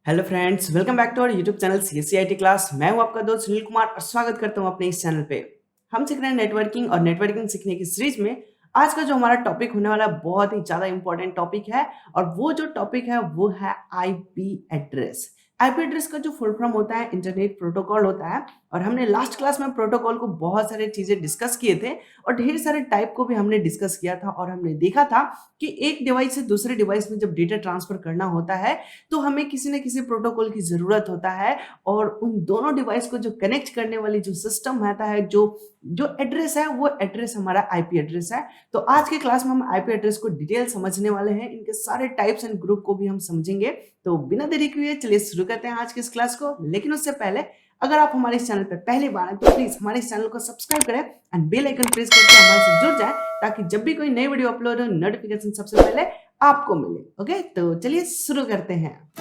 Hello friends, welcome back to our YouTube channel CSCIT class. मैं हूं आपका दोस्त सुनील कुमार और स्वागत करता हूं अपने इस चैनल पे। हम सीख रहे हैं नेटवर्किंग और नेटवर्किंग सीखने की सीरीज में। आज का जो हमारा टॉपिक होने वाला है बहुत ही ज्यादा इंपॉर्टेंट टॉपिक है और वो जो टॉपिक है वो है आईपी एड्रेस। आईपी एड्रेस का जो फुल फॉर्म होता है इंटरनेट प्रोटोकॉल होता है। और हमने लास्ट क्लास में प्रोटोकॉल को बहुत सारे चीजें डिस्कस किए थे और ढेर सारे टाइप को भी हमने डिस्कस किया था और हमने देखा था कि एक डिवाइस से दूसरे डिवाइस में जब डेटा ट्रांसफर करना होता है तो हमें किसी न किसी प्रोटोकॉल की जरूरत होता है। और उन दोनों डिवाइस को जो कनेक्ट करने वाली जो सिस्टम होता है, जो जो एड्रेस है, वो एड्रेस हमारा आईपी एड्रेस है। तो आज के क्लास में हम आईपी एड्रेस को डिटेल समझने वाले हैं, इनके सारे टाइप्स एंड ग्रुप को भी हम समझेंगे। तो बिना देरी किए चलिए शुरू करते हैं आज की इस क्लास को। लेकिन उससे पहले अगर आप हमारे इस चैनल पर पहली बार हैं तो प्लीज हमारे इस चैनल को सब्सक्राइब करें एंड बेल आइकन प्रेस करके हमारे साथ जुड़ जाए, ताकि जब भी कोई नई वीडियो अपलोड हो नोटिफिकेशन सबसे पहले आपको मिले। ओके, तो चलिए शुरू करते हैं।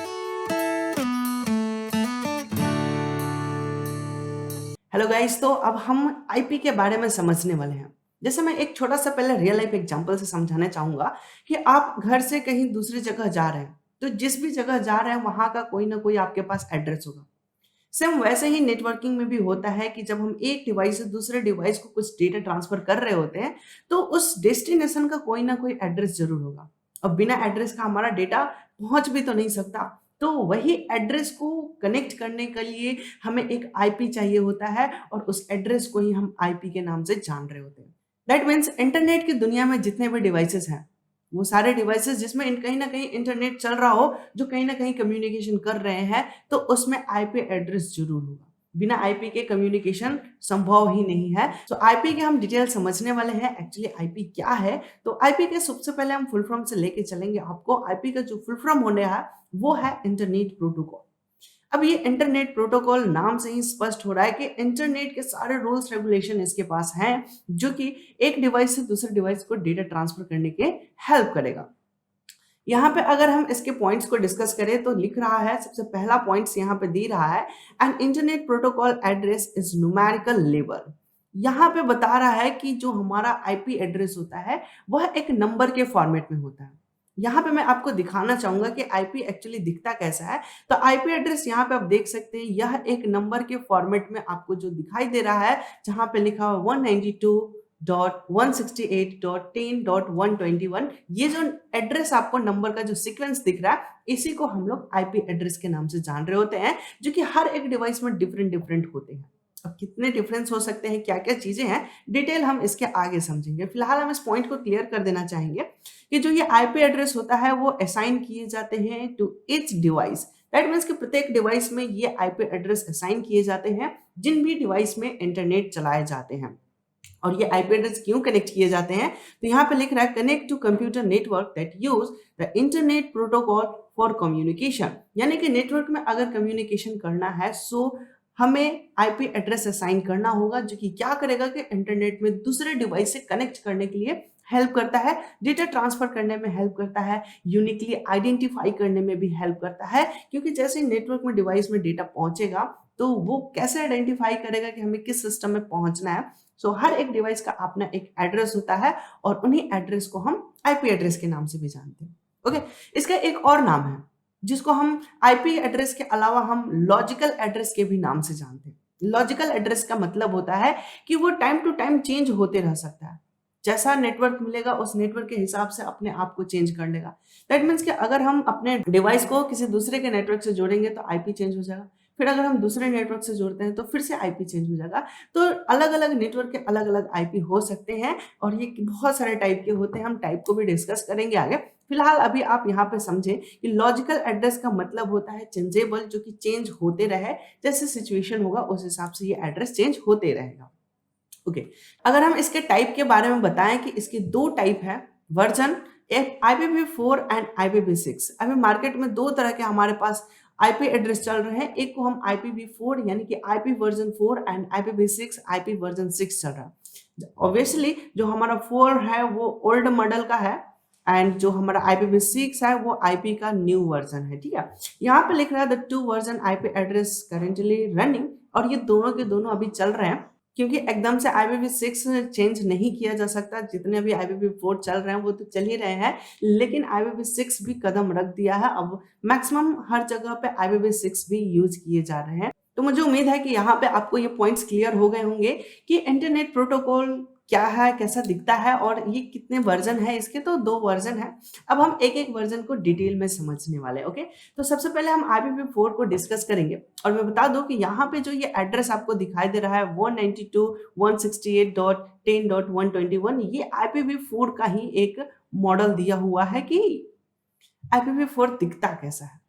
हेलो गाइस, तो अब हम आईपी के बारे में समझने वाले हैं। जैसे मैं एक छोटा सा पहले रियल लाइफ एग्जांपल से समझाना चाहूंगा कि आप घर से कहीं दूसरी जगह जा रहे हैं, तो जिस भी जगह जा रहे हैं वहां का कोई ना कोई आपके पास एड्रेस होगा। सेम वैसे ही नेटवर्किंग में भी होता है कि जब हम एक डिवाइस से दूसरे डिवाइस को कुछ डेटा ट्रांसफर कर रहे होते हैं तो उस डेस्टिनेशन का कोई ना कोई एड्रेस जरूर होगा। और बिना एड्रेस का हमारा डेटा पहुंच भी तो नहीं सकता। तो वही एड्रेस को कनेक्ट करने के लिए हमें एक आईपी चाहिए होता है और उस एड्रेस को ही हम आईपी के नाम से जान रहे होते हैं। दैट मीन्स इंटरनेट की दुनिया में जितने भी डिवाइसेस हैं, वो सारे डिवाइसेस जिसमें कहीं ना कहीं इंटरनेट चल रहा हो, जो कहीं ना कहीं कम्युनिकेशन कर रहे हैं, तो उसमें आईपी एड्रेस जरूर होगा। बिना आईपी के कम्युनिकेशन संभव ही नहीं है। तो आईपी के हम डिटेल समझने वाले हैं। एक्चुअली आईपी क्या है, तो आईपी के सबसे पहले हम फुल फॉर्म से लेके चलेंगे आपको। आईपी का जो फुल फॉर्म होने है वो है इंटरनेट प्रोटोकॉल। अब ये इंटरनेट प्रोटोकॉल नाम से ही स्पष्ट हो रहा है कि इंटरनेट के सारे रूल्स रेगुलेशन इसके पास हैं, जो कि एक डिवाइस से दूसरे डिवाइस को डेटा ट्रांसफर करने के हेल्प करेगा। यहाँ पे अगर हम इसके पॉइंट्स को डिस्कस करें तो लिख रहा है, सबसे पहला पॉइंट्स यहाँ पे दे रहा है, an internet protocol address is numerical level. यहाँ पे बता रहा है कि जो हमारा आईपी एड्रेस होता है वह एक नंबर के फॉर्मेट में होता है। यहाँ पे मैं आपको दिखाना चाहूंगा कि आईपी एक्चुअली दिखता कैसा है। तो आईपी एड्रेस यहाँ पे आप देख सकते हैं, यह एक नंबर के फॉर्मेट में आपको जो दिखाई दे रहा है, जहां पे लिखा हुआ 192.168.10.121। ये जो एड्रेस आपको नंबर का जो सीक्वेंस दिख रहा है, इसी को हम लोग आईपी एड्रेस के नाम से जान रहे होते हैं, जो कि हर एक डिवाइस में डिफरेंट डिफरेंट होते हैं। अब कितने डिफरेंस हो सकते हैं, क्या क्या चीजें हैं, डिटेल हम इसके आगे समझेंगे। फिलहाल हम इस पॉइंट को क्लियर कर देना चाहेंगे कि जो ये आईपी एड्रेस होता है वो असाइन किए जाते हैं to each device. That means कि प्रत्येक डिवाइस में ये आईपी एड्रेस असाइन किए जाते हैं जिन भी डिवाइस में इंटरनेट चलाए जाते हैं। और ये आईपी एड्रेस क्यों कनेक्ट किए जाते हैं, तो यहाँ पे लिख रहा है connect to computer network that use the internet protocol for communication. यानी कि नेटवर्क में अगर कम्युनिकेशन करना है सो हमें आईपी एड्रेस असाइन करना होगा, जो कि क्या करेगा कि इंटरनेट में दूसरे डिवाइस से कनेक्ट करने के लिए हेल्प करता है, डेटा ट्रांसफर करने में हेल्प करता है, यूनिकली आइडेंटिफाई करने में भी हेल्प करता है। क्योंकि जैसे नेटवर्क में डिवाइस में डेटा पहुंचेगा तो वो कैसे आइडेंटिफाई करेगा कि हमें किस सिस्टम में पहुंचना है। सो हर एक डिवाइस का अपना एक एड्रेस होता है और उन्हीं एड्रेस को हम आईपी एड्रेस के नाम से भी जानते हैं। ओके, इसका एक और नाम है जिसको हम आईपी एड्रेस के अलावा हम लॉजिकल एड्रेस के भी नाम से जानते हैं। लॉजिकल एड्रेस का मतलब होता है कि वो टाइम टू टाइम चेंज होते रह सकता है। जैसा नेटवर्क मिलेगा उस नेटवर्क के हिसाब से अपने आप को चेंज कर लेगा। दैट मीन्स कि अगर हम अपने डिवाइस को किसी दूसरे के नेटवर्क से जोड़ेंगे तो आईपी चेंज हो जाएगा, फिर अगर हम दूसरे नेटवर्क से जोड़ते हैं तो फिर से आईपी चेंज हो जाएगा। तो अलग अलग नेटवर्क के अलग अलग आईपी हो सकते हैं और ये बहुत सारे टाइप के होते हैं। हम टाइप को भी डिस्कस करेंगे आगे। फिलहाल अभी आप यहाँ पे समझें कि लॉजिकल एड्रेस का मतलब होता है चेंजेबल, जो कि चेंज होते रहे, जैसे सिचुएशन होगा उस हिसाब से ये एड्रेस चेंज होते रहेगा। ओके, अगर हम इसके टाइप के बारे में बताएं कि इसके दो टाइप है, वर्जन IPv4 एंड IPv6। अभी मार्केट में दो तरह के हमारे पास आईपी एड्रेस चल रहे हैं। एक को हम IPv4 यानी कि IP version 4 and IPv6 IP version 6 चल रहा है। ऑब्वियसली जो हमारा 4 है वो ओल्ड मॉडल का है एंड जो हमारा IPv6 है वो IP का न्यू वर्जन है। ठीक है, यहाँ पे लिख रहा है the two version IP address currently running, और ये दोनों के दोनों अभी चल रहे हैं। क्योंकि एकदम से IPv6 चेंज नहीं किया जा सकता। जितने भी IPv4 चल रहे हैं वो तो चल ही रहे हैं, लेकिन IPv6 भी कदम रख दिया है। अब मैक्सिमम हर जगह पे IPv6 भी यूज किए जा रहे हैं। तो मुझे उम्मीद है कि यहाँ पे आपको ये पॉइंट्स क्लियर हो गए होंगे कि इंटरनेट प्रोटोकॉल क्या है, कैसा दिखता है और ये कितने वर्जन है। इसके तो 2 वर्जन है। अब हम एक एक वर्जन को डिटेल में समझने वाले हैं। ओके, तो सबसे पहले हम IPv4 को डिस्कस करेंगे। और मैं बता दूं कि यहाँ पे जो ये एड्रेस आपको दिखाई दे रहा है 192.168.10.121, ये IPv4 का ही एक मॉडल दिया हुआ है कि IPv4 दिखता कैसा है।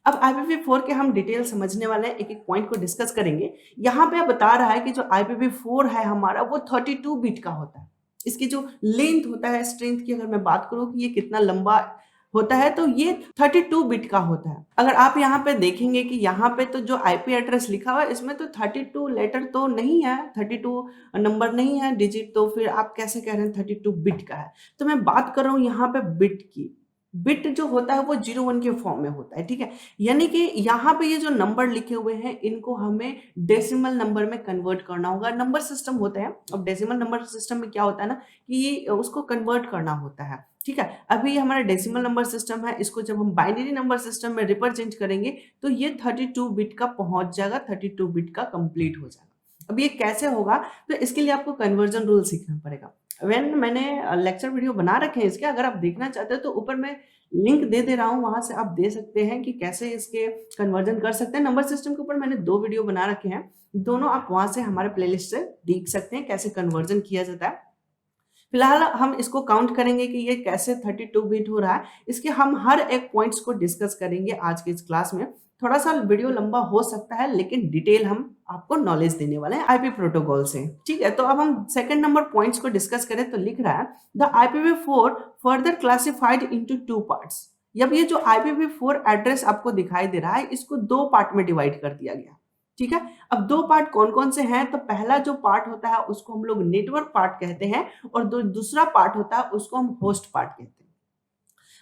अब IPv4 के हम डिटेल समझने वाले हैं, एक एक पॉइंट को डिस्कस करेंगे। यहाँ पे बता रहा है कि जो IPv4 है हमारा वो 32 बिट का होता है। इसकी जो लेंथ होता है, स्ट्रेंथ की अगर मैं बात करूं कि ये कितना लंबा होता है, तो ये 32 बिट का होता है। अगर आप यहाँ पे देखेंगे कि यहाँ पे तो जो IP एड्रेस लिखा हुआ है इसमें तो 32 लेटर तो नहीं है, 32 नंबर नहीं है डिजिट, तो फिर आप कैसे कह रहे हैं 32 बिट का है। तो मैं बात कर रहा हूँ यहाँ पे बिट की। बिट जो होता है वो 01 के फॉर्म में होता है, ठीक है। यानी कि यहाँ पे ये जो नंबर लिखे हुए हैं इनको हमें डेसिमल नंबर में कन्वर्ट करना होगा। नंबर सिस्टम होते हैं। अब डेसिमल नंबर सिस्टम में क्या होता है ना कि उसको कन्वर्ट करना होता है, ठीक है। अभी ये हमारा डेसिमल नंबर सिस्टम है, इसको जब हम बाइनरी नंबर सिस्टम में रिप्रेजेंट करेंगे तो ये 32 बिट का पहुंच जाएगा, 32 बिट का कंप्लीट हो जाएगा। अब ये कैसे होगा, तो इसके लिए आपको कन्वर्जन रूल सीखना पड़ेगा। मैंने लेक्चर वीडियो बना रखे हैं इसके, अगर आप देखना चाहते हो तो ऊपर मैं लिंक दे दे रहा हूँ, वहां से आप दे सकते हैं कि कैसे इसके कन्वर्जन कर सकते हैं। नंबर सिस्टम के ऊपर मैंने 2 वीडियो बना रखे हैं, दोनों आप वहां से हमारे प्लेलिस्ट से देख सकते हैं कैसे कन्वर्जन किया जाता है। फिलहाल हम इसको काउंट करेंगे कि ये कैसे 32 बिट हो रहा है। इसके हम हर एक पॉइंट्स को डिस्कस करेंगे आज के इस क्लास में। थोड़ा सा वीडियो लंबा हो सकता है, लेकिन डिटेल हम आपको नॉलेज देने वाले हैं आईपी प्रोटोकॉल से, ठीक है। तो अब हम सेकंड नंबर पॉइंट्स को डिस्कस करें तो लिख रहा है the IPv4 further classified into 2 parts. अब ये जो IPv4 एड्रेस आपको दिखाई दे रहा है इसको 2 पार्ट में डिवाइड कर दिया गया, ठीक है। अब 2 पार्ट कौन कौन से हैं, तो पहला जो पार्ट होता है उसको हम लोग नेटवर्क पार्ट कहते हैं और दूसरा पार्ट होता है उसको हम होस्ट पार्ट कहते हैं।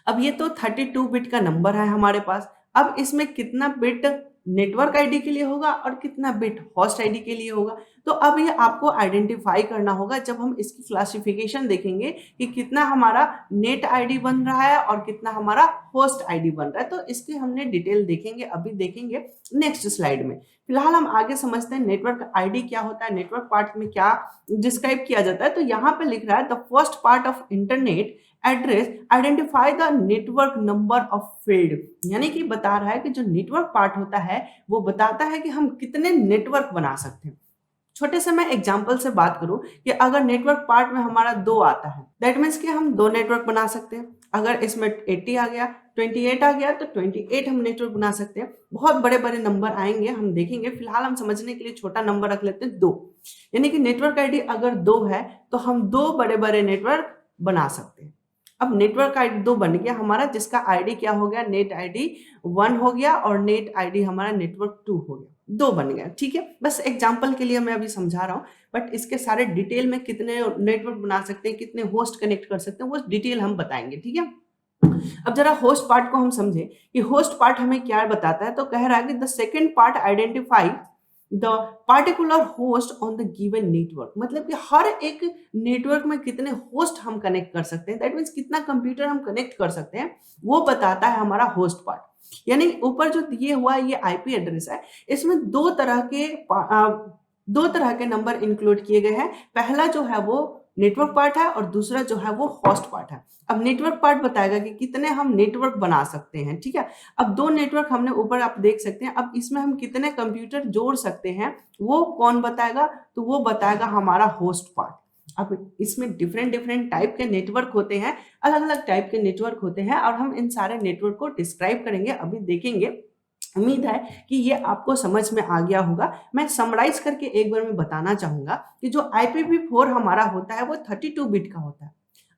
अब ये तो 32 बिट का नंबर है हमारे पास। अब इसमें कितना बिट नेटवर्क आईडी के लिए होगा और कितना बिट होस्ट आईडी के लिए होगा, तो अब ये आपको आइडेंटिफाई करना होगा जब हम इसकी क्लासिफिकेशन देखेंगे कि कितना हमारा नेट आईडी बन रहा है और कितना हमारा होस्ट आईडी बन रहा है। तो इसके हमने डिटेल देखेंगे, अभी देखेंगे नेक्स्ट स्लाइड में। फिलहाल हम आगे समझते हैं नेटवर्क आईडी क्या होता है, नेटवर्क पार्ट में क्या डिस्क्राइब किया जाता है। तो यहाँ पे लिख रहा है the first part of internet address identify the network number of field. यानी कि बता रहा है कि जो नेटवर्क पार्ट होता है वो बताता है कि हम कितने नेटवर्क बना सकते हैं। छोटे से मैं एग्जांपल से बात करूं कि अगर नेटवर्क पार्ट में हमारा 2 आता है, दैट मीन्स कि हम 2 नेटवर्क बना सकते हैं। अगर इसमें 80 आ गया, 28 आ गया, तो 28 हम नेटवर्क बना सकते हैं। बहुत बड़े बड़े नंबर आएंगे, हम देखेंगे। फिलहाल हम समझने के लिए छोटा नंबर रख लेते हैं 2। यानी कि नेटवर्क आईडी अगर 2 है तो हम 2 बड़े बड़े नेटवर्क बना सकते हैं। अब नेटवर्क आईडी 2 बन गया हमारा, जिसका आईडी क्या हो गया, नेट आईडी 1 हो गया और नेट आईडी हमारा नेटवर्क 2 हो गया, 2 बन गया, ठीक है। बस एग्जांपल के लिए मैं अभी समझा रहा हूं, बट इसके सारे डिटेल में कितने नेटवर्क बना सकते हैं, कितने होस्ट कनेक्ट कर सकते हैं, वो डिटेल हम बताएंगे, ठीक है। अब जरा होस्ट पार्ट को हम समझे कि होस्ट पार्ट हमें क्या बताता है। तो कह रहा है कि the second part identify the particular host on the given network. मतलब कि हर एक नेटवर्क में कितने होस्ट हम कनेक्ट कर सकते हैं, दैट मीन्स कितना कंप्यूटर हम कनेक्ट कर सकते हैं, वो बताता है हमारा होस्ट पार्ट। यानी ऊपर जो दिए हुआ ये आईपी एड्रेस है, इसमें 2 तरह के नंबर इंक्लूड किए गए हैं। पहला जो है वो नेटवर्क पार्ट है और दूसरा जो है वो होस्ट पार्ट है। अब नेटवर्क पार्ट बताएगा कि कितने हम नेटवर्क बना सकते हैं, ठीक है। अब 2 नेटवर्क हमने ऊपर आप देख सकते हैं। अब इसमें हम कितने कंप्यूटर जोड़ सकते हैं वो कौन बताएगा, तो वो बताएगा हमारा होस्ट पार्ट। अब इसमें डिफरेंट टाइप के नेटवर्क होते हैं, अलग अलग टाइप के नेटवर्क होते हैं और हम इन सारे नेटवर्क को डिस्क्राइब करेंगे, अभी देखेंगे। उम्मीद है कि ये आपको समझ में आ गया होगा। मैं समराइज करके एक बार मैं बताना चाहूंगा कि जो IPv4 हमारा होता है वो 32 बिट का होता है।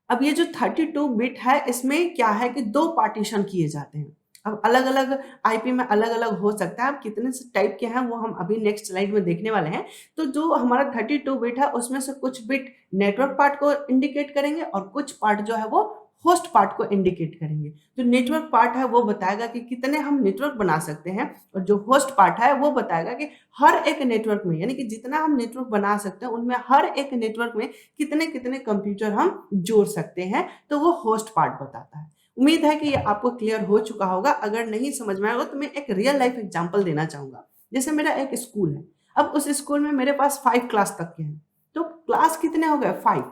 अब ये जो 32 बिट है इसमें क्या है कि 2 पार्टीशन किए जाते हैं। अब अलग अलग आईपी में अलग अलग हो सकता है। अब कितने टाइप के हैं वो हम अभी नेक्स्ट स्लाइड में देखने वाले हैं। तो जो हमारा 32 बिट है उसमें से कुछ बिट नेटवर्क पार्ट को इंडिकेट करेंगे और कुछ पार्ट जो है वो होस्ट पार्ट को इंडिकेट करेंगे। जो नेटवर्क पार्ट है वो बताएगा कि कितने हम नेटवर्क बना सकते हैं, और जो होस्ट पार्ट है वो बताएगा कि हर एक नेटवर्क में, यानी कि जितना हम नेटवर्क बना सकते हैं उनमें हर एक नेटवर्क में कितने कितने कंप्यूटर हम जोड़ सकते हैं, तो वो होस्ट पार्ट बताता है। उम्मीद है कि ये आपको क्लियर हो चुका होगा। अगर नहीं समझ में आएगा तो मैं एक रियल लाइफ एग्जांपल देना चाहूंगा। जैसे मेरा एक स्कूल है, अब उस स्कूल में मेरे पास 5 क्लास तक के हैं, तो क्लास कितने हो गए? 5।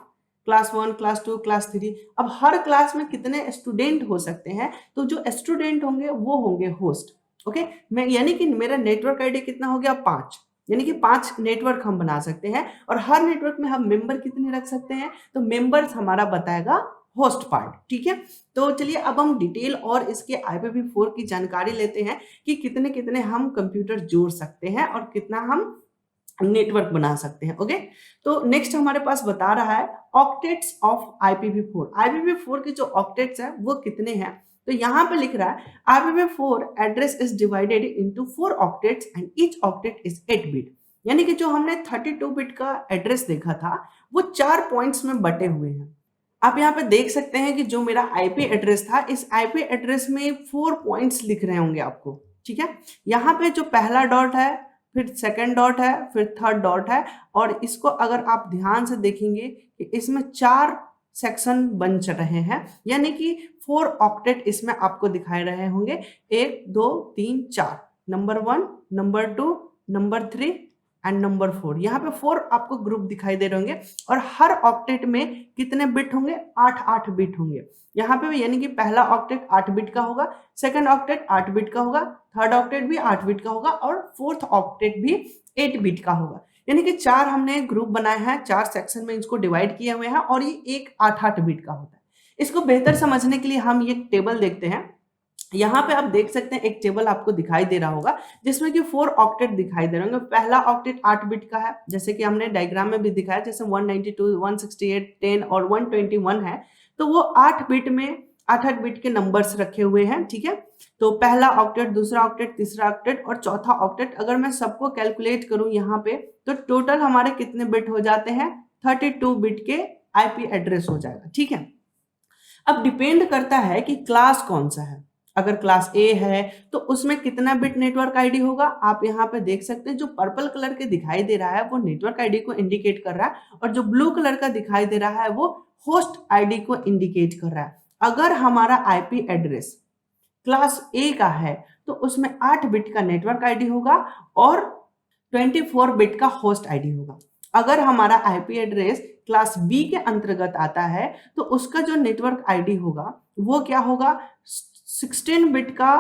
Class 1, class 2, class 3। अब हर क्लास में कितने स्टूडेंट हो सकते हैं? तो जो स्टूडेंट होंगे वो होंगे होस्ट। ओके, मैं यानी कि मेरा नेटवर्क आईडी कितना हो गया? 5। यानी कि 5 नेटवर्क हम बना सकते हैं, और हर नेटवर्क में हम मेंबर कितने रख सकते हैं? तो मेंबर्स हमारा बताएगा होस्ट पार्ट। ठीक है, तो चलिए अब हम डिटेल और इसके IPv4 की जानकारी लेते हैं कि कितने कितने हम कंप्यूटर जोड़ सकते हैं और कितना हम नेटवर्क बना सकते हैं। ओके, तो नेक्स्ट हमारे पास बता रहा है ऑक्टेट्स ऑफ IPv4। IPv4 के जो ऑक्टेट्स है वो कितने हैं? तो यहाँ पे लिख रहा है IPv4 address is divided into 4 octets and each octet is 8 bit. यानी कि जो हमने 32 बिट का एड्रेस देखा था वो 4 पॉइंट्स में बटे हुए हैं। आप यहाँ पे देख सकते हैं कि जो मेरा आईपी एड्रेस था, इस आईपी एड्रेस में 4 पॉइंट्स लिख रहे होंगे आपको। ठीक है, यहाँ पे जो पहला डॉट है, फिर सेकंड डॉट है, फिर थर्ड डॉट है, और इसको अगर आप ध्यान से देखेंगे कि इसमें 4 सेक्शन बन रहे हैं, यानी कि 4 ऑक्टेट इसमें आपको दिखाई रहे होंगे। 1 2 3 4, number 1, number 2, number 3 and number 4। यहाँ पे 4 आपको ग्रुप दिखाई दे रहे होंगे, और हर ऑक्टेट में कितने बिट होंगे? 8 बिट होंगे। यहाँ पे यानी कि पहला ऑक्टेट 8 बिट का होगा, सेकंड ऑक्टेट 8 बिट का होगा, थर्ड ऑक्टेट भी 8 बिट का होगा, और फोर्थ ऑक्टेट भी 8 बिट का होगा। यानी कि 4 हमने ग्रुप बनाए हैं, 4 सेक्शन में इसको डिवाइड किए हुए हैं, और ये एक 8 बिट का होता है। इसको बेहतर समझने के लिए हम ये टेबल देखते हैं। यहाँ पे आप देख सकते हैं एक टेबल आपको दिखाई दे रहा होगा जिसमें कि 4 ऑक्टेट दिखाई दे रहे होंगे। पहला ऑक्टेट 8 बिट का है, जैसे कि हमने डायग्राम में भी दिखाया, जैसे 192, 168, 10 और 121 है, तो वो 8 बिट में 8 बिट के नंबर्स रखे हुए हैं। ठीक है, तो पहला ऑक्टेट, दूसरा ऑक्टेट, तीसरा ऑक्टेट और चौथा ऑक्टेट, अगर मैं सबको कैलकुलेट करूं यहाँ पे, तो टोटल हमारे कितने बिट हो जाते हैं? 32 बिट के आईपी एड्रेस हो जाएगा। ठीक है, अब डिपेंड करता है कि क्लास कौन सा है। अगर क्लास ए है तो उसमें कितना बिट नेटवर्क आईडी होगा? आप यहाँ पे देख सकते हैं जो पर्पल कलर के दिखाई दे रहा है वो नेटवर्क आईडी को इंडिकेट कर रहा है, और जो ब्लू कलर का दिखाई दे रहा है वो होस्ट आईडी को इंडिकेट कर रहा है। अगर हमारा आईपी एड्रेस क्लास ए का है तो उसमें 8 बिट का नेटवर्क आईडी होगा और 24 बिट का होस्ट आईडी होगा। अगर हमारा आईपी एड्रेस क्लास बी के अंतर्गत आता है तो उसका जो नेटवर्क आईडी होगा वो क्या होगा? 16 बिट का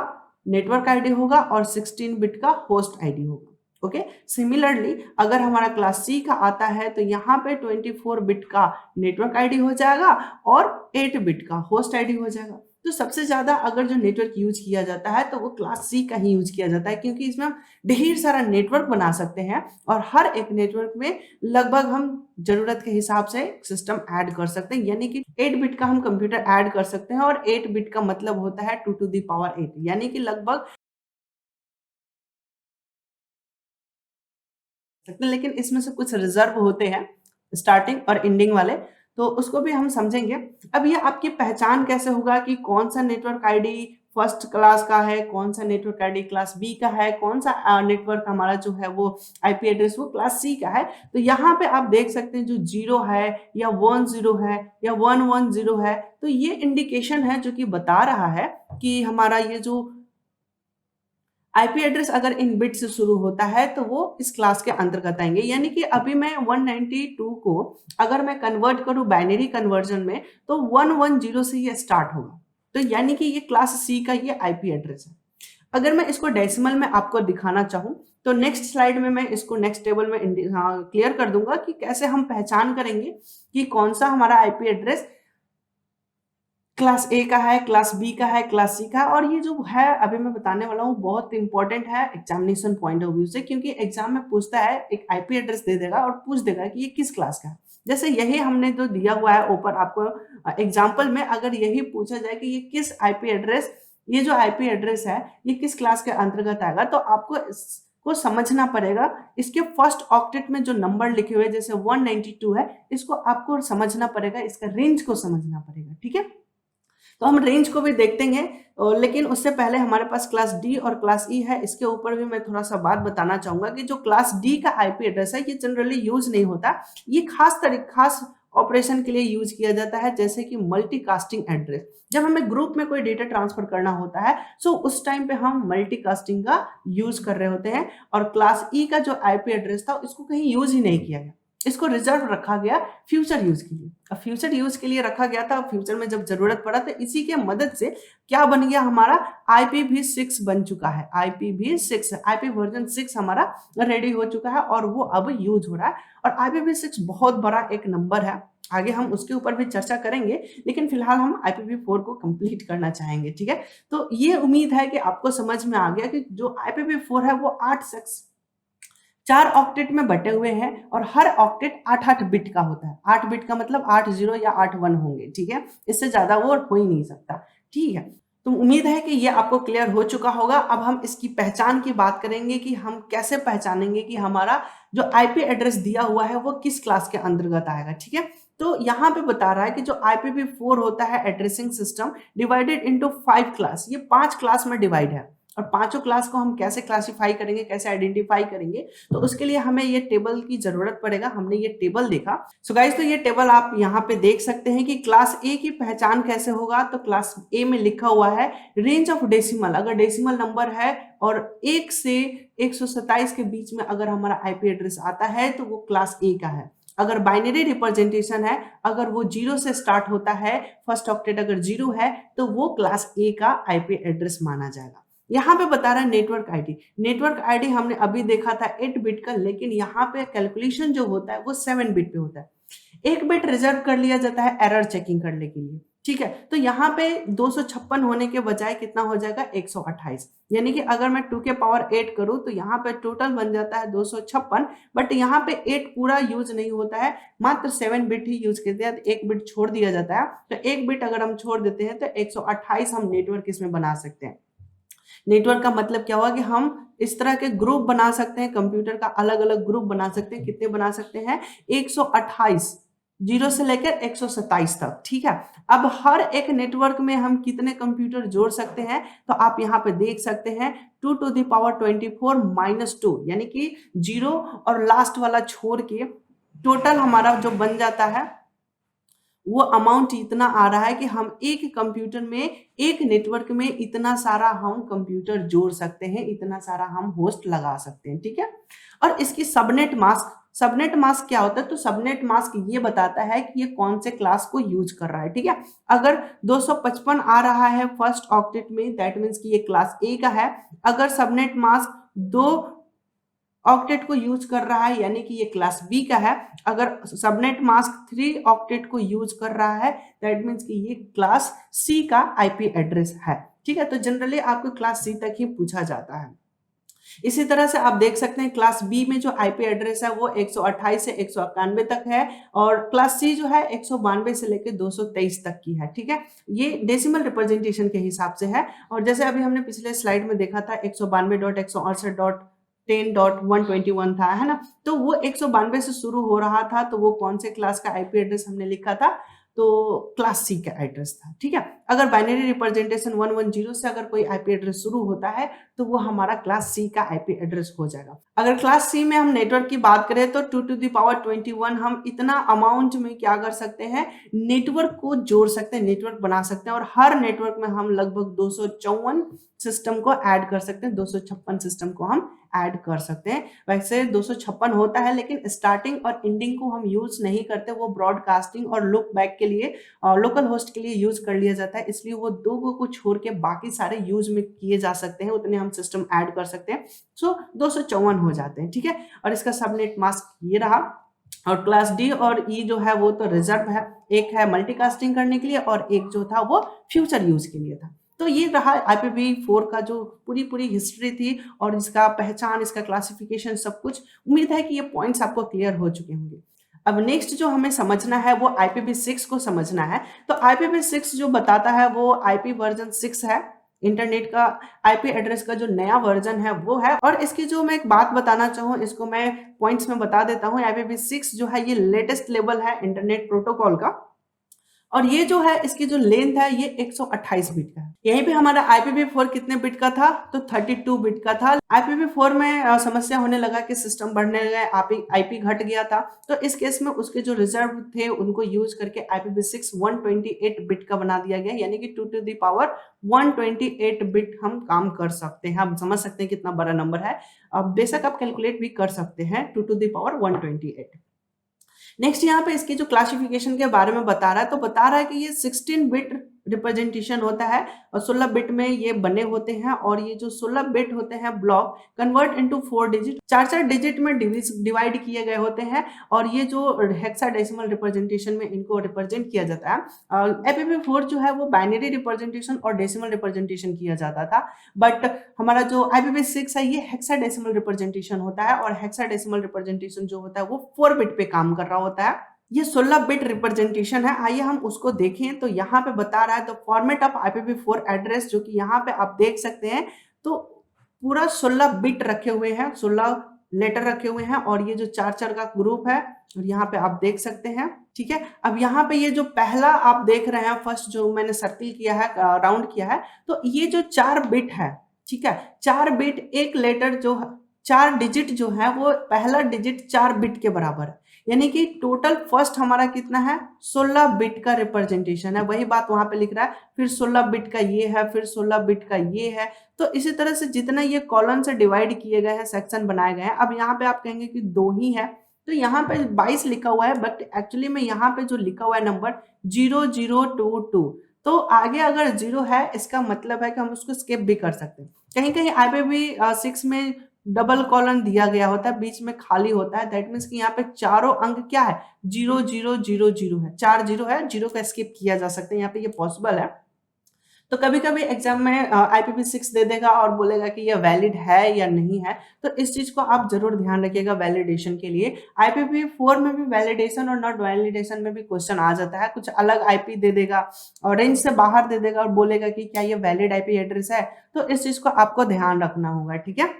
नेटवर्क आईडी होगा और 16 बिट का होस्ट आईडी होगा। ओके, सिमिलरली अगर हमारा क्लास सी का आता है तो यहाँ पे 24 बिट का नेटवर्क आईडी हो जाएगा और 8 बिट का होस्ट आईडी हो जाएगा। तो सबसे ज्यादा अगर जो नेटवर्क यूज किया जाता है तो वो क्लास सी का ही यूज किया जाता है, क्योंकि इसमें हम ढेर सारा नेटवर्क बना सकते हैं और हर एक नेटवर्क में लगभग हम जरूरत के हिसाब से सिस्टम ऐड कर सकते हैं। यानी कि 8 बिट का हम कंप्यूटर ऐड कर सकते हैं, और 8 बिट का मतलब होता है 2 to the power 8, यानी कि लगभग, लेकिन इसमें से कुछ रिजर्व होते हैं स्टार्टिंग और एंडिंग वाले, तो उसको भी हम समझेंगे। अब ये आपकी पहचान कैसे होगा कि कौन सा नेटवर्क आईडी फर्स्ट क्लास का है, कौन सा नेटवर्क आईडी क्लास बी का है, कौन सा नेटवर्क हमारा जो है वो आईपी एड्रेस वो क्लास सी का है। तो यहाँ पे आप देख सकते हैं जो 0 है या 10 है या 110 है, तो ये इंडिकेशन है जो कि बता रहा है कि हमारा ये जो आईपी एड्रेस अगर इन बिट से शुरू होता है तो वो इस क्लास के अंतर्गत आएंगे। यानी कि अभी मैं 192 को अगर मैं कन्वर्ट करूं बाइनरी कन्वर्जन में तो 110 से ये स्टार्ट होगा, तो यानी कि ये क्लास सी का ये आईपी एड्रेस है। अगर मैं इसको डेसिमल में आपको दिखाना चाहूं तो नेक्स्ट स्लाइड में मैं इसको नेक्स्ट टेबल में क्लियर कर दूंगा कि कैसे हम पहचान करेंगे कि कौन सा हमारा आईपी एड्रेस क्लास ए का है, क्लास बी का है, क्लास सी का है। और ये जो है अभी मैं बताने वाला हूँ बहुत इंपॉर्टेंट है एग्जामिनेशन पॉइंट ऑफ व्यू से, क्योंकि एग्जाम में पूछता है, एक आईपी एड्रेस दे देगा और पूछ देगा कि ये किस क्लास का है। जैसे यही हमने जो दिया हुआ है ऊपर आपको एग्जाम्पल में, अगर यही पूछा जाए कि ये किस आईपी एड्रेस, ये जो आईपी एड्रेस है ये किस क्लास के अंतर्गत आएगा, तो आपको को समझना पड़ेगा इसके फर्स्ट ऑक्टेट में जो नंबर लिखे हुए जैसे 192 है, इसको आपको समझना पड़ेगा, इसका रेंज को समझना पड़ेगा। ठीक है, तो हम रेंज को भी देखते हैं, लेकिन उससे पहले हमारे पास क्लास डी और क्लास ई है। इसके ऊपर भी मैं थोड़ा सा बात बताना चाहूंगा कि जो क्लास डी का आईपी एड्रेस है ये जनरली यूज नहीं होता। ये खास ऑपरेशन के लिए यूज किया जाता है, जैसे कि मल्टीकास्टिंग एड्रेस। जब हमें ग्रुप में कोई डेटा ट्रांसफर करना होता है सो उस टाइम पे हम मल्टीकास्टिंग का यूज कर रहे होते हैं। और क्लास ई का जो आईपी एड्रेस था इसको कहीं यूज ही नहीं किया गया, इसको रिजर्व रखा गया फ्यूचर यूज के लिए। अब फ्यूचर यूज के लिए रखा गया था, फ्यूचर में जब जरूरत पड़ा तो इसी के मदद से क्या बन गया, हमारा IPv6 बन चुका है। IPv6 IP वर्जन 6 हमारा रेडी हो चुका है और वो अब यूज हो रहा है। और IPv6 बहुत बड़ा एक नंबर है, आगे हम उसके ऊपर भी चर्चा करेंगे, लेकिन फिलहाल हम IPv4 को कंप्लीट करना चाहेंगे। ठीक है, तो ये उम्मीद है कि आपको समझ में आ गया कि जो IPv4 है वो 4 ऑक्टेट में बटे हुए हैं और हर ऑक्टेट 8-8 बिट का होता है। 8 बिट का मतलब 8 0 या 8 1 होंगे। ठीक है, इससे ज्यादा वो हो ही नहीं सकता। ठीक है, तो उम्मीद है कि ये आपको क्लियर हो चुका होगा। अब हम इसकी पहचान की बात करेंगे कि हम कैसे पहचानेंगे कि हमारा जो आईपी एड्रेस दिया हुआ है वो किस क्लास के अंतर्गत आएगा। ठीक है, तो यहाँ पे बता रहा है कि जो IPv4 होता है addressing system divided into 5 class, ये 5 क्लास में डिवाइड है। और पांचों क्लास को हम कैसे क्लासिफाई करेंगे, कैसे आइडेंटिफाई करेंगे, तो उसके लिए हमें ये टेबल की जरूरत पड़ेगा। हमने ये टेबल देखा। सो गाइस, तो ये टेबल आप यहाँ पे देख सकते हैं कि क्लास ए की पहचान कैसे होगा। तो क्लास ए में लिखा हुआ है रेंज ऑफ डेसिमल, अगर डेसिमल नंबर है और 1 से 127 के बीच में अगर हमारा आईपी एड्रेस आता है तो वो क्लास ए का है। अगर बाइनरी रिप्रेजेंटेशन है, अगर वो 0 से स्टार्ट होता है, फर्स्ट ऑक्टेट अगर 0 है तो वो क्लास ए का आईपी एड्रेस माना जाएगा। यहाँ पे बता रहा है नेटवर्क आईडी। नेटवर्क आईडी हमने अभी देखा था 8 बिट का, लेकिन यहाँ पे कैलकुलेशन जो होता है वो 7 बिट पे होता है। 1 बिट रिजर्व कर लिया जाता है एरर चेकिंग करने के लिए। ठीक है, तो यहाँ पे 256 होने के बजाय कितना हो जाएगा, 128। यानी कि अगर मैं 2 के पावर 8 करूं तो यहाँ पे टोटल बन जाता है 256। बट यहाँ पे 8 पूरा यूज नहीं होता है, मात्र 7 बिट ही यूज करते हैं, 1 बिट छोड़ दिया जाता है। तो 1 बिट अगर हम छोड़ देते हैं तो 128 हम नेटवर्क इसमें बना सकते हैं। नेटवर्क का मतलब क्या हुआ कि हम इस तरह के ग्रुप बना सकते हैं, कंप्यूटर का अलग अलग ग्रुप बना सकते हैं। कितने बना सकते हैं, 128, 0 से लेकर 127 तक। ठीक है, अब हर एक नेटवर्क में हम कितने कंप्यूटर जोड़ सकते हैं, तो आप यहाँ पे देख सकते हैं 2 to the power 24 - 2, यानी कि 0 और लास्ट वाला छोड़ के टोटल हमारा जो बन जाता है वो अमाउंट इतना आ रहा है कि हम एक कंप्यूटर में, एक नेटवर्क में इतना सारा हम कंप्यूटर जोड़ सकते हैं, इतना सारा हम होस्ट लगा सकते हैं। ठीक है, और इसकी सबनेट मास्क, सबनेट मास्क क्या होता है, तो सबनेट मास्क ये बताता है कि ये कौन से क्लास को यूज कर रहा है। ठीक है, अगर 255 आ रहा है फर्स्ट ऑक्टेट में, दैट मीन्स कि ये क्लास ए का है। अगर सबनेट मास्क 2 ऑक्टेट को यूज कर रहा है यानी कि ये क्लास बी का है। अगर सबनेट मास्क 3 ऑक्टेट को यूज कर रहा है दैट मीन्स कि ये क्लास सी का आईपी एड्रेस है। ठीक है, तो जनरली आपको क्लास सी तक ही पूछा जाता है। इसी तरह से आप देख सकते हैं क्लास बी में जो आईपी एड्रेस है वो 128 से 191 तक है, और क्लास सी जो है 192 से लेकर 223 तक की है। ठीक है, ये डेसिमल रिप्रेजेंटेशन के हिसाब से है। और जैसे अभी हमने पिछले स्लाइड में देखा था 192.168.10.121 था, है ना, तो वो 192 से शुरू हो रहा था, तो वो कौन से क्लास का आईपी एड्रेस हमने लिखा था, तो क्लास सी का एड्रेस था। ठीक है, अगर बाइनरी रिप्रेजेंटेशन 110 से अगर कोई आईपी एड्रेस शुरू होता है तो वो हमारा क्लास सी का आईपी एड्रेस हो जाएगा। अगर क्लास सी में हम नेटवर्क की बात करें तो 2 to the power 21 हम इतना अमाउंट में क्या कर सकते हैं, नेटवर्क को जोड़ सकते हैं, नेटवर्क बना सकते हैं। और हर नेटवर्क में हम लगभग 254 सिस्टम को ऐड कर सकते हैं, 256 सिस्टम को हम ऐड कर सकते हैं। वैसे 256 होता है, लेकिन स्टार्टिंग और एंडिंग को हम यूज नहीं करते, वो ब्रॉडकास्टिंग और लुक बैक के लिए लोकल होस्ट के लिए यूज कर लिया जाता है, इसलिए वो 2 को छोड़ के बाकी सारे यूज में किए जा सकते हैं, उतने हम सिस्टम ऐड कर सकते हैं। सो 254 हो जाते हैं। ठीक है, और इसका सबनेट मास्क ये रहा। और क्लास डी और ई जो है वो तो रिजर्व है, एक है मल्टीकास्टिंग करने के लिए और एक जो था वो फ्यूचर यूज के लिए था। तो ये रहा IPv4 का जो पूरी हिस्ट्री थी, और इसका पहचान, इसका क्लासिफिकेशन, सब कुछ। उम्मीद है कि ये पॉइंट्स आपको क्लियर हो चुके होंगे। अब नेक्स्ट जो हमें समझना है वो IPv6 को समझना है। तो IPv6 जो बताता है वो IP वर्जन 6 है, इंटरनेट का आईपी एड्रेस का जो नया वर्जन है वो है। और इसकी जो मैं एक बात बताना चाहूँ, इसको मैं पॉइंट्स में बता देता हूँ। IPv6 जो है ये लेटेस्ट लेवल है इंटरनेट प्रोटोकॉल का, और ये जो है इसकी जो लेंथ है ये 128 बिट का है। यहीं पे हमारा IPv4 कितने बिट का था, तो 32 बिट का था। IPv4 में समस्या होने लगा कि सिस्टम बढ़ने लगा, आईपी घट गया था, तो इस केस में उसके जो रिजर्व थे उनको यूज करके IPv6 128 बिट का बना दिया गया, यानी कि 2 to the पावर 128 बिट हम काम कर सकते हैं। आप समझ सकते हैं कितना बड़ा नंबर है। अब बेशक आप कैलकुलेट भी कर सकते हैं 2 to the पावर 128। नेक्स्ट यहाँ पे इसकी जो क्लासिफिकेशन के बारे में बता रहा है, तो बता रहा है कि ये 16 बिट रिप्रेजेंटेशन होता है और 16 बिट में ये बने होते हैं, और ये जो 16 बिट होते हैं block convert into 4 digit, 4 digit में डिवाइड किए गए होते हैं, और ये जो हेक्साडेसिमल रिप्रेजेंटेशन में इनको रिप्रेजेंट किया जाता है। IPv4 जो है वो बाइनरी रिप्रेजेंटेशन और डेसिमल रिप्रेजेंटेशन किया जाता था, बट हमारा जो IPv6 है ये हेक्साडेसिमल रिप्रेजेंटेशन होता है, और हेक्साडेसिमल रिप्रेजेंटेशन जो होता है वो 4 बिट पे काम कर रहा होता है। ये 16 बिट रिप्रेजेंटेशन है, आइए हम उसको देखें। तो यहाँ पे बता रहा है the format of IPv4 address, जो कि यहाँ पे आप देख सकते हैं, तो पूरा 16 बिट रखे हुए हैं, 16 लेटर रखे हुए हैं, और ये जो 4 का ग्रुप है, और यहाँ पे आप देख सकते हैं। ठीक है, अब यहाँ पे ये जो पहला आप देख रहे हैं, फर्स्ट जो मैंने सर्किल किया है, राउंड किया है, तो ये जो 4 बिट है, ठीक है, 4 बिट एक लेटर जो 4 डिजिट जो है वो पहला डिजिट 4 बिट के बराबर है, यानी कि टोटल फर्स्ट हमारा कितना है, 16 बिट का रिप्रेजेंटेशन है। वही बात वहां पे लिख रहा है, फिर 16 बिट का ये है, फिर 16 बिट का ये है। तो इसी तरह से जितना ये कॉलम से डिवाइड किए गए हैं, सेक्शन बनाए गए हैं। अब यहाँ पे आप कहेंगे कि 2 ही है, तो यहाँ पे 22 लिखा हुआ है, बट एक्चुअली में यहाँ पे जो लिखा हुआ है नंबर 0022, तो आगे अगर 0 है इसका मतलब है कि हम उसको स्किप भी कर सकते हैं। कहीं कहीं IPv6 में डबल कॉलन दिया गया होता है, बीच में खाली होता है, दैट मीन्स कि यहाँ पे चारों अंक क्या है, 0000 है, 4 0 है, 0 का स्किप किया जा सकता है, यहाँ पे ये पॉसिबल है। तो कभी कभी एग्जाम में IPv6 दे देगा और बोलेगा कि ये वैलिड है या नहीं है, तो इस चीज को आप जरूर ध्यान रखिएगा वैलिडेशन के लिए। IPv4 में भी वैलिडेशन और नॉट वैलिडेशन में भी क्वेश्चन आ जाता है, कुछ अलग IP दे देगा और रेंज से बाहर दे देगा और बोलेगा कि क्या ये वैलिड IP एड्रेस है, तो इस चीज को आपको ध्यान रखना होगा। ठीक है,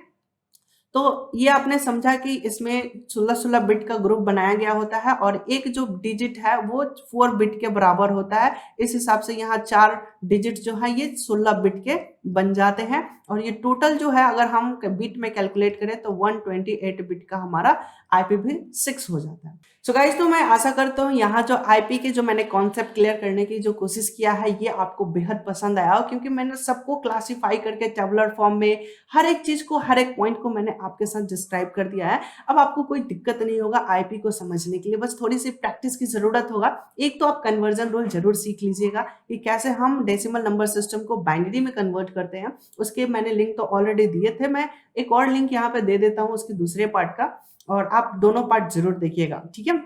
तो ये आपने समझा कि इसमें 16 बिट का ग्रुप बनाया गया होता है, और एक जो डिजिट है वो 4 बिट के बराबर होता है। इस हिसाब से यहाँ 4 डिजिट जो है ये 16 बिट के बन जाते हैं, और ये टोटल जो है अगर हम बिट में कैलकुलेट करें तो 128 बिट का हमारा IPv6 हो जाता है। सो गाइस, तो मैं आशा करता हूँ यहाँ जो IP के जो मैंने कॉन्सेप्ट क्लियर करने की जो कोशिश किया है ये आपको बेहद पसंद आया हो, क्योंकि मैंने सबको क्लासीफाई करके टेबुलर फॉर्म में हर एक चीज को, हर एक पॉइंट को मैंने आपके साथ डिस्क्राइब कर दिया है। अब आपको कोई दिक्कत नहीं होगा IP को समझने के लिए, बस थोड़ी सी प्रैक्टिस की जरूरत होगा। एक तो आप कन्वर्जन रूल जरूर सीख लीजिएगा कि कैसे हम डेसिमल नंबर सिस्टम को बाइनरी में कन्वर्ट करते हैं, उसके मैंने लिंक तो ऑलरेडी दिए थे, मैं एक और लिंक यहाँ पे दे देता हूँ उसके दूसरे पार्ट का, और आप दोनों पार्ट जरूर देखिएगा। ठीक है,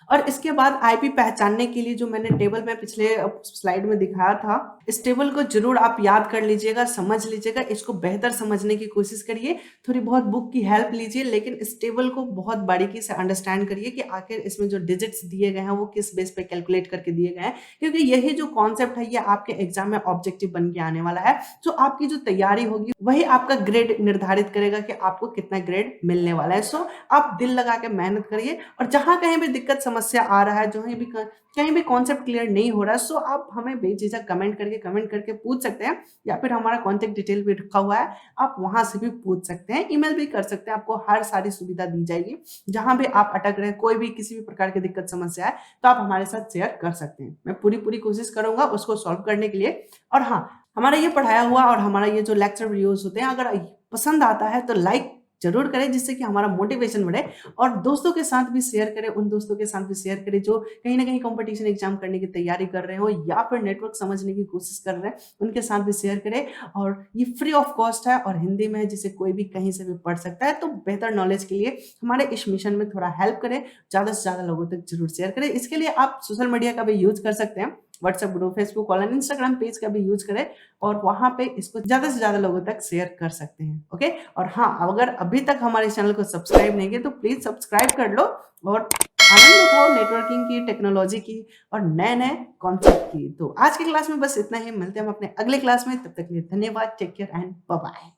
और इसके बाद IP पहचानने के लिए जो मैंने टेबल में पिछले स्लाइड में दिखाया था, इस टेबल को जरूर आप याद कर लीजिएगा, समझ लीजिएगा, इसको बेहतर समझने की कोशिश करिए, थोड़ी बहुत बुक की हेल्प लीजिए, लेकिन इस टेबल को बहुत बारीकी से अंडरस्टैंड करिए कि आखिर इसमें जो डिजिट्स दिए गए हैं वो किस बेस पे कैलकुलेट करके दिए गए हैं, क्योंकि यही जो कॉन्सेप्ट है ये आपके एग्जाम में ऑब्जेक्टिव बन के आने वाला है। तो आपकी जो तैयारी होगी वही आपका ग्रेड निर्धारित करेगा कि आपको कितना ग्रेड मिलने वाला है। सो आप दिल लगा के मेहनत करिए, और जहां कहीं भी दिक्कत समस्या आ रहा है, जो कहीं भी कॉन्सेप्ट क्लियर नहीं हो रहा है, सो आप हमें बेझिझक कमेंट करके पूछ सकते हैं, या फिर हमारा कॉन्टेक्ट डिटेल भी रखा हुआ है, आप वहां से भी पूछ सकते हैं, ईमेल भी कर सकते हैं, आपको हर सारी सुविधा दी जाएगी। जहां भी आप अटक रहे हैं, कोई भी किसी भी प्रकार की दिक्कत समस्या है, तो आप हमारे साथ शेयर कर सकते हैं। मैं पूरी कोशिश करूंगा उसको सॉल्व करने के लिए। और हाँ, हमारा ये पढ़ाया हुआ और हमारा ये जो लेक्चर वीडियोस होते हैं, अगर पसंद आता है तो लाइक जरूर करें, जिससे कि हमारा मोटिवेशन बढ़े, और दोस्तों के साथ भी शेयर करें, उन दोस्तों के साथ भी शेयर करें जो कहीं ना कहीं कंपटीशन एग्जाम करने की तैयारी कर रहे हो या फिर नेटवर्क समझने की कोशिश कर रहे हैं, उनके साथ भी शेयर करें। और ये फ्री ऑफ कॉस्ट है और हिंदी में है, जिसे कोई भी कहीं से भी पढ़ सकता है। तो बेहतर नॉलेज के लिए हमारे इस मिशन में थोड़ा हेल्प करें, ज्यादा से ज्यादा लोगों तक जरूर शेयर करें। इसके लिए आप सोशल मीडिया का भी यूज कर सकते हैं, WhatsApp group, Facebook, online, Instagram page का भी यूज करें, और वहां पे इसको ज्यादा से ज्यादा लोगों तक शेयर कर सकते हैं। ओके, और हाँ, अगर अभी तक हमारे चैनल को सब्सक्राइब नहीं किया तो प्लीज सब्सक्राइब कर लो, और आनंद उठाओ नेटवर्किंग की, टेक्नोलॉजी की, और नए कॉन्सेप्ट की। तो आज की क्लास में बस इतना ही, मिलते हैं हम अपने अगले क्लास में, तब तक के लिए धन्यवाद, take care and bye bye.